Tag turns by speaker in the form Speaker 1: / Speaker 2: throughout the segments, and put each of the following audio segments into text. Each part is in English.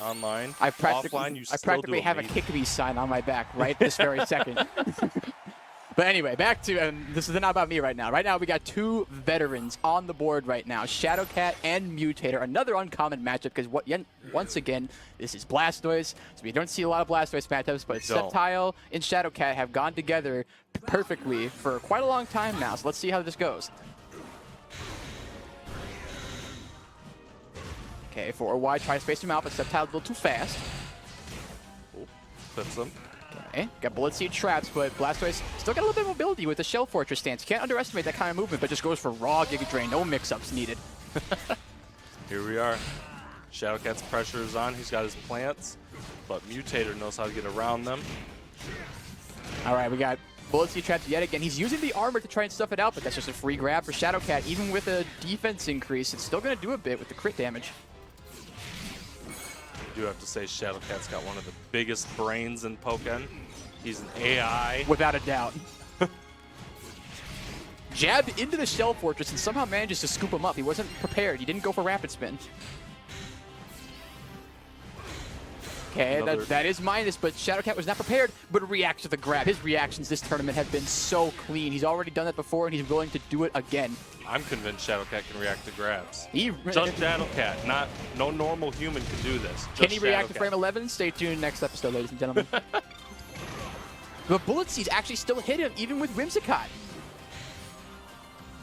Speaker 1: online.
Speaker 2: I
Speaker 1: Offline, you still
Speaker 2: practically
Speaker 1: do
Speaker 2: have a
Speaker 1: amazing.
Speaker 2: kick me sign on my back right this very second. But anyway, back to, and this is not about me right now. Right now, we got two veterans on the board right now, Shadowcat and Mewtater. Another uncommon matchup because once again, this is Blastoise, so we don't see a lot of Blastoise matchups, but Sceptile and Shadowcat have gone together perfectly for quite a long time now. So let's see how this goes. Okay, 4Y, try to space him out, but Sceptile's a little too fast.
Speaker 1: Clips him.
Speaker 2: Okay, got Bullet Seed traps, but Blastoise still got a little bit of mobility with the Shell Fortress stance. You can't underestimate that kind of movement, but just goes for raw Giga Drain. No mix-ups needed.
Speaker 1: Here we are. Shadowcat's pressure is on. He's got his plants, but Mewtater knows how to get around them.
Speaker 2: All right, we got Bullet Seed traps yet again. He's using the armor to try and stuff it out, but that's just a free grab for Shadowcat. Even with a defense increase, it's still going to do a bit with the crit damage.
Speaker 1: I do have to say Shadowcat's got one of the biggest brains in Pokken. He's an AI.
Speaker 2: Without a doubt. Jabbed into the Shell Fortress and somehow manages to scoop him up. He wasn't prepared. He didn't go for Rapid Spin. Okay, that is minus, but Shadowcat was not prepared, but reacts to the grab. His reactions this tournament have been so clean. He's already done that before, and he's willing to do it again.
Speaker 1: I'm convinced Shadowcat can react to grabs.
Speaker 2: Just
Speaker 1: Shadowcat. No normal human can do this.
Speaker 2: Can he react to frame 11? Stay tuned next episode, ladies and gentlemen. But Bullet Seeds actually still hit him, even with Whimsicott.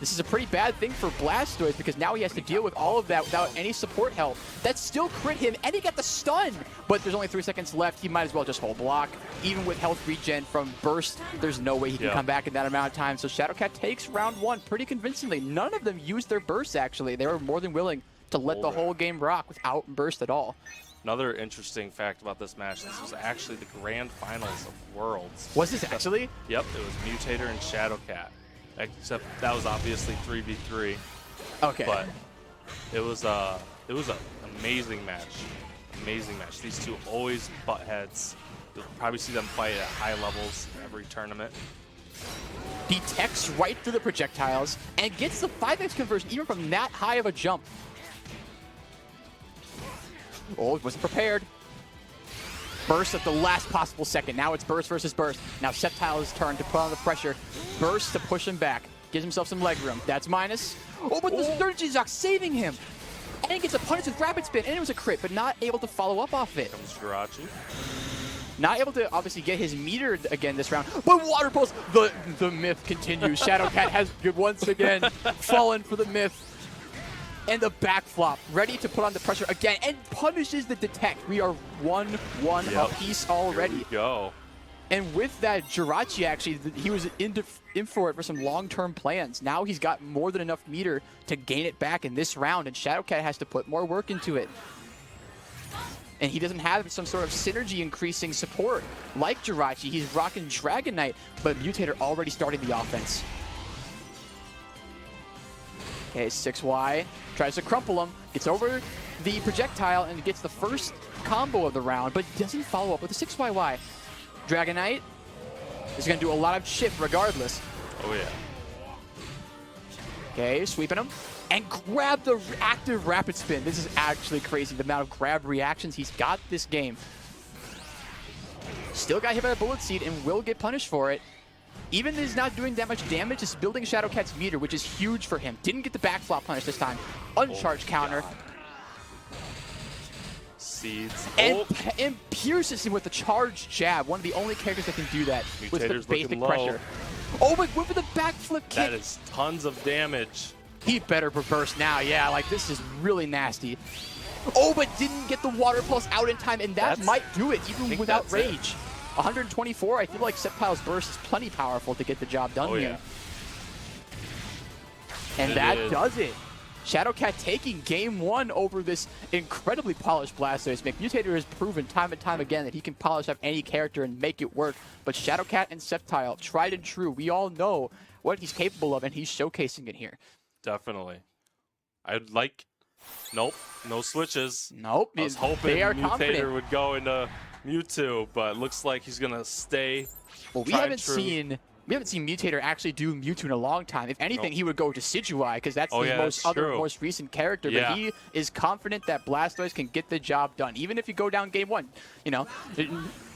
Speaker 2: This is a pretty bad thing for Blastoise because now he has to deal with all of that without any support help. That still crit him, and he got the stun! But there's only 3 seconds left. He might as well just hold block. Even with health regen from Burst, there's no way he can come back in that amount of time. So Shadowcat takes round 1 pretty convincingly. None of them used their Burst, actually. They were more than willing to let the whole game rock without Burst at all.
Speaker 1: Another interesting fact about this match, this was actually the grand finals of Worlds.
Speaker 2: Was this actually?
Speaker 1: Yep, it was Mewtater and Shadowcat. Except that was obviously 3v3.
Speaker 2: Okay.
Speaker 1: But it was an amazing match. Amazing match. These two always butt heads. You'll probably see them fight at high levels every tournament.
Speaker 2: Detects right through the projectiles and gets the 5x conversion even from that high of a jump. Oh, wasn't prepared. Burst at the last possible second. Now it's Burst versus Burst. Now Sceptile's turn to put on the pressure. Burst to push him back. Gives himself some leg room. That's minus. Oh, but the Sturgeonzox saving him. And he gets a punish with Rapid Spin. And it was a crit, but not able to follow up off it.
Speaker 1: Comes Jirachi.
Speaker 2: Not able to obviously get his meter again this round. But Water Pulse, the myth continues. Shadowcat has once again fallen for the myth. And the back flop, ready to put on the pressure again, and punishes the detect. We are 1-1 apiece already.
Speaker 1: Here we go.
Speaker 2: And with that, Jirachi actually, he was in for it for some long-term plans. Now he's got more than enough meter to gain it back in this round, and Shadowcat has to put more work into it. And he doesn't have some sort of synergy increasing support like Jirachi. He's rocking Dragon Knight, but Mewtater already starting the offense. Okay, 6Y, tries to crumple him, gets over the projectile and gets the first combo of the round, but doesn't follow up with a 6YY. Dragon Knight is going to do a lot of chip regardless.
Speaker 1: Oh, yeah.
Speaker 2: Okay, sweeping him. And grab the active Rapid Spin. This is actually crazy, the amount of grab reactions he's got this game. Still got hit by a Bullet Seed and will get punished for it. Even is not doing that much damage, just building Shadowcat's meter, which is huge for him. Didn't get the back flop punish this time. Uncharged counter.
Speaker 1: God. Seeds.
Speaker 2: And pierces him with the charged jab. One of the only characters that can do that with the basic pressure. Oh, but went for the backflip kick.
Speaker 1: That is tons of damage.
Speaker 2: He better reverse now. Yeah, like this is really nasty. Oh, but didn't get the Water Pulse out in time, and that might do it even without rage. 124, I feel like Sceptile's Burst is plenty powerful to get the job done here. And that does it. Shadowcat taking game 1 over this incredibly polished Blastoise. Mewtater has proven time and time again that he can polish up any character and make it work. But Shadowcat and Sceptile, tried and true. We all know what he's capable of, and he's showcasing it here.
Speaker 1: Definitely. I'd like... Nope, no switches.
Speaker 2: Nope.
Speaker 1: I was hoping
Speaker 2: Mewtater
Speaker 1: confident. Would go into Mewtwo, but looks like he's going to stay.
Speaker 2: Well, we haven't seen we haven't seen Mewtater actually do Mewtwo in a long time. If anything, he would go to Sidgewai because that's his most recent character.
Speaker 1: Yeah.
Speaker 2: But he is confident that Blastoise can get the job done, even if you go down game 1. You know,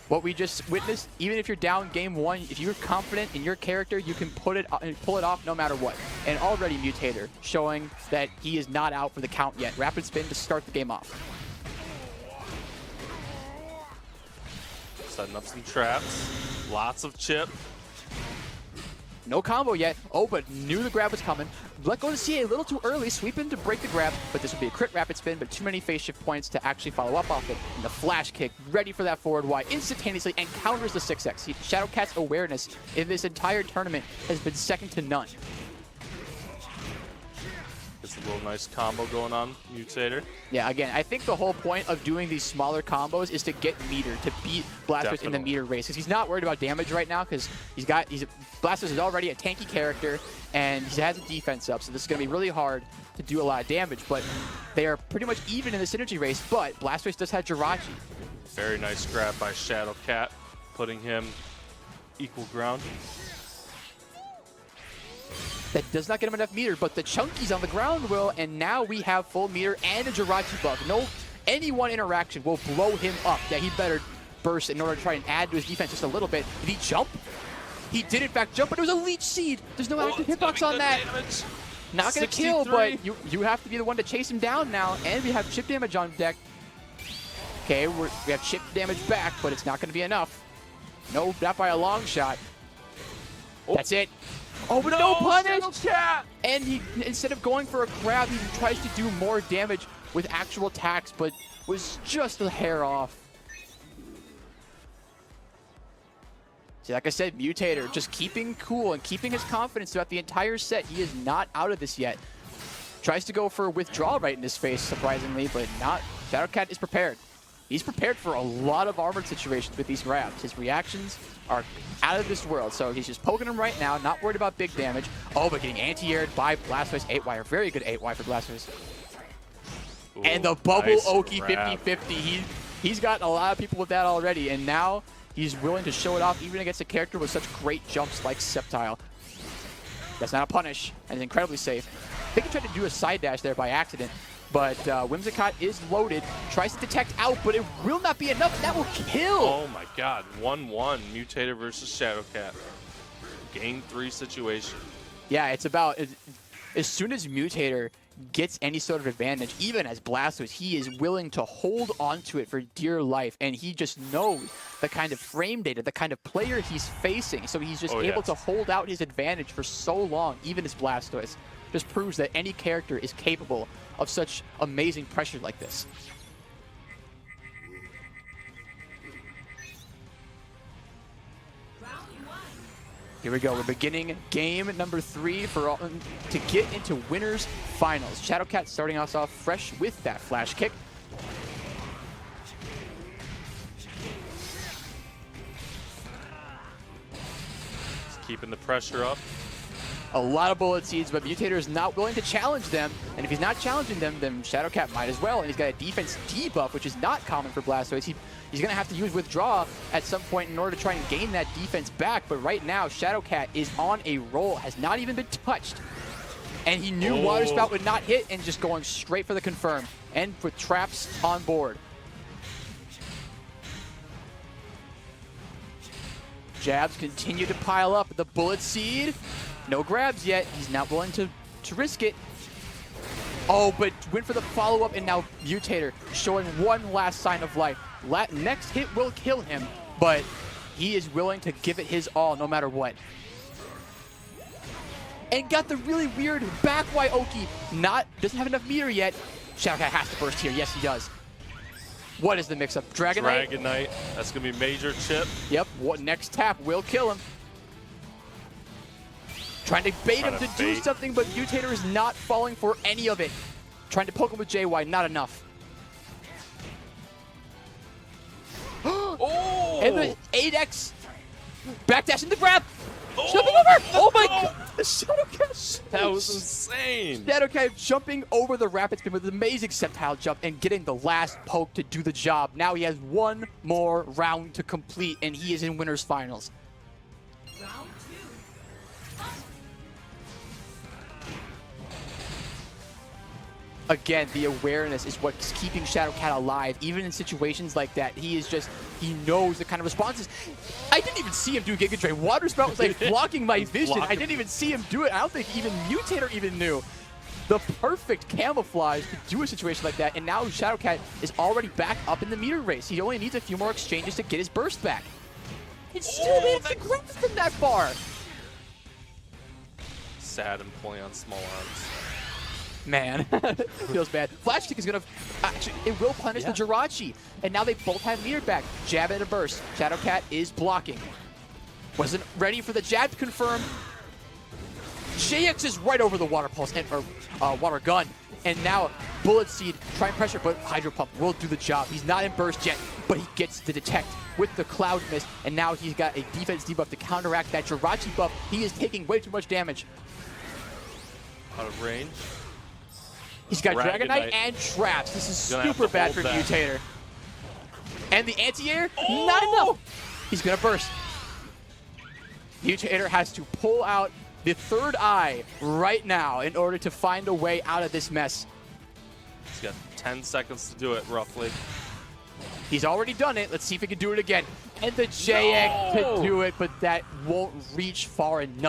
Speaker 2: what we just witnessed. Even if you're down game 1, if you're confident in your character, you can pull it off no matter what. And already Mewtater showing that he is not out for the count yet. Rapid spin to start the game off.
Speaker 1: Setting up some traps. Lots of chip.
Speaker 2: No combo yet. Oh, but knew the grab was coming. Let go to CA a little too early. Sweep in to break the grab, but this would be a crit rapid spin, but too many phase shift points to actually follow up off it. And the flash kick, ready for that forward Y instantaneously, and counters the 6X. Shadowcat's awareness in this entire tournament has been second to none.
Speaker 1: It's a little nice combo going on, Mewtater.
Speaker 2: Yeah, again, I think the whole point of doing these smaller combos is to get meter, to beat Blastoise in the meter race. Because he's not worried about damage right now, because Blastoise is already a tanky character, and he has a defense up, so this is going to be really hard to do a lot of damage. But they are pretty much even in the synergy race, but Blastoise does have Jirachi.
Speaker 1: Very nice grab by Shadowcat, putting him equal ground.
Speaker 2: That does not get him enough meter, but the Chunky's on the ground will, and now we have full meter and a Jirachi buff. Any one interaction will blow him up. Yeah, he better burst in order to try and add to his defense just a little bit. Did he jump? He did in fact jump, but it was a Leech Seed. There's no active hitbox on that.
Speaker 1: Damage.
Speaker 2: Not gonna kill, but you have to be the one to chase him down now, and we have chip damage on deck. Okay, we have chip damage back, but it's not gonna be enough. No, not by a long shot. That's it. Oh, but no punish! And he, instead of going for a grab, he tries to do more damage with actual attacks, but was just a hair off. See, like I said, Mewtater just keeping cool and keeping his confidence throughout the entire set. He is not out of this yet. Tries to go for a withdrawal right in his face, surprisingly, but not. Shadowcat is prepared. He's prepared for a lot of armored situations with these grabs. His reactions are out of this world, so he's just poking him right now, not worried about big damage. Oh, but getting anti-aired by Blastoise 8Y, very good 8Y for Blastoise. Ooh, and the bubble
Speaker 1: nice
Speaker 2: Oki 50-50. He's got a lot of people with that already, and now he's willing to show it off even against a character with such great jumps like Sceptile. That's not a punish, and is incredibly safe. I think he tried to do a side dash there by accident. But Whimsicott is loaded, tries to detect out, but it will not be enough. That will kill.
Speaker 1: Oh my god, 1-1, Mewtater versus Shadowcat. Game 3 situation.
Speaker 2: Yeah, it's about, as soon as Mewtater gets any sort of advantage, even as Blastoise, he is willing to hold onto it for dear life, and he just knows the kind of frame data, the kind of player he's facing, so he's just able to hold out his advantage for so long, even as Blastoise. Just proves that any character is capable of such amazing pressure like this. Here we go. We're beginning game number 3 to get into winners finals. Shadowcat starting us off fresh with that flash kick.
Speaker 1: Just keeping the pressure up.
Speaker 2: A lot of bullet seeds, but Mewtater is not willing to challenge them. And if he's not challenging them, then Shadowcat might as well. And he's got a defense debuff, which is not common for Blastoise. He's going to have to use withdraw at some point in order to try and gain that defense back. But right now, Shadowcat is on a roll, has not even been touched. And he knew Water Spout would not hit and just going straight for the confirm. And with traps on board. Jabs continue to pile up. The bullet seed. No grabs yet. He's not willing to risk it. Oh, but went for the follow-up, and now Mewtater showing one last sign of life. Next hit will kill him, but he is willing to give it his all no matter what. And got the really weird back Y Oki. Doesn't have enough meter yet. Shadowcat has to burst here. Yes, he does. What is the mix-up? Dragonite?
Speaker 1: Dragonite. That's going to be major chip.
Speaker 2: Yep. What next tap will kill him. Trying to bait him to do something, but Mewtater is not falling for any of it. Trying to poke him with JY, not enough.
Speaker 1: Oh!
Speaker 2: And the 8X backdash in the grab. Jumping over! Oh my god! Shadowcat!
Speaker 1: That was insane!
Speaker 2: Shadowcat jumping over the rapid spin with an amazing Sceptile jump and getting the last poke to do the job. Now he has one more round to complete, and he is in winners finals. again, the awareness is what's keeping Shadowcat alive. Even in situations like that, he knows the kind of responses. I didn't even see him do Giga Drain. Water Spout was like blocking my vision. I didn't even see him do it. I don't think even Mewtater even knew. The perfect camouflage to do a situation like that, and now Shadowcat is already back up in the meter race. He only needs a few more exchanges to get his burst back. It's still managed to grab from that far.
Speaker 1: Sad and pulling on small arms.
Speaker 2: Man, feels bad. Flash Kick is going to, actually, it will punish the Jirachi. And now they both have meter back. Jab and a burst. Shadowcat is blocking. Wasn't ready for the jab to confirm. JX is right over the water pulse, or water gun. And now Bullet Seed, try and pressure, but Hydro Pump will do the job. He's not in burst yet, but he gets to detect with the Cloud Mist. And now he's got a defense debuff to counteract that Jirachi buff. He is taking way too much damage.
Speaker 1: Out of range.
Speaker 2: He's got Dragonite and Traps. This is super bad for Mewtater. And the anti-air, not enough. He's going to burst. Mewtater has to pull out the third eye right now in order to find a way out of this mess.
Speaker 1: He's got 10 seconds to do it, roughly.
Speaker 2: He's already done it. Let's see if he can do it again. And the JX to do it, but that won't reach far enough.